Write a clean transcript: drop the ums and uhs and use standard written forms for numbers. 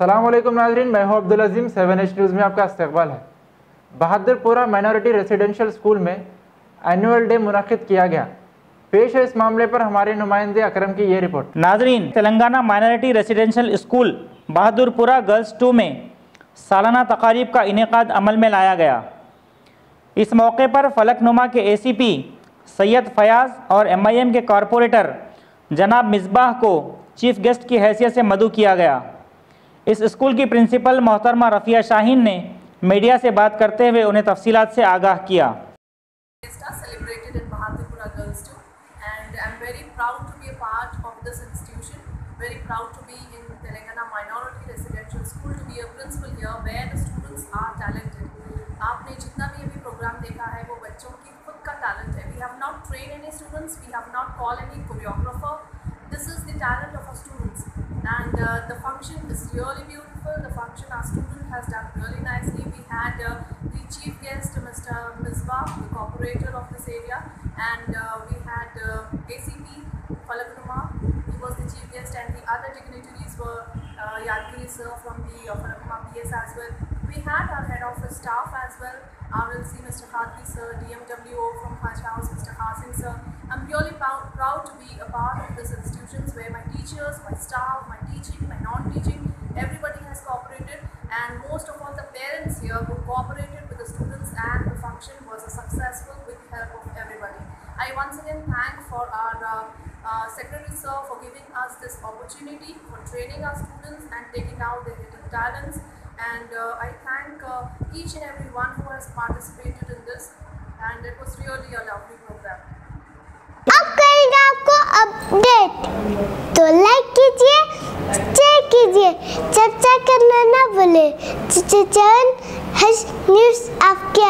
अस्सलाम वालेकुम नाज़रीन, मैं हूं अब्दुल अज़ीम। 7H न्यूज़ में आपका इस्तकबाल है। बहादुरपुरा माइनॉरिटी रेसिडेंशियल स्कूल में एनुअल डे मुनक़िद किया गया। पेश है इस मामले पर हमारे नुमाइंदे अकरम की ये रिपोर्ट। नाज़रीन, Telangana minority residential school Bahadurpura girls 2 में सालाना तकारीब का इनेकाद अमल में लाया गया। इस मौके पर फलकनुमा के ACP सैयद फयाज़ और MIM के कॉरपोरेटर जनाब मिसबाह को चीफ गेस्ट की हैसियत से मदऊ किया गया। इस स्कूल की प्रिंसिपल मोहतरमा रफ़िया शाहीन ने मीडिया से बात करते हुए उन्हें तफसीलात से आगाह किया। Celebrated in Bahadurpura Girls 2, and I'm very proud to be a part of this institution. Very proud to be in Telangana Minority Residential School, to be a principal here where the students are talented. आपने जितना भी अभी programme देखा है वो बच्चों की खुद का टैलेंट है. We have not trained any students, we have not called any choreographer. This is the talent of our students, and the function is really beautiful. The function our student has done really nicely. We had the chief guest, Mr. Misbah, the cooperator of this area, and we had ACP Falaknuma. He was the chief guest, and the other dignitaries were Yadgiri sir from the Falaknuma PS as well. We had our head office staff as well, RLC Mr. Khadri sir, DMWO from Hajj House Mr. Hasim sir. I'm really proud to be a part of this institutions where my teachers, my staff, my teaching, my non-teaching, everybody has cooperated, and most of all the parents here who cooperated with the students, and the function was successful with the help of everybody. I once again thank for our Secretary sir for giving us this opportunity, for training our students and taking out their hidden talents, and I thank each and every one who has participated in this, and it was really a lovely program. अब करेंगे आपको update, तो like कीजिए, share कीजिए, subscribe करना ना भूले। 7H news आपके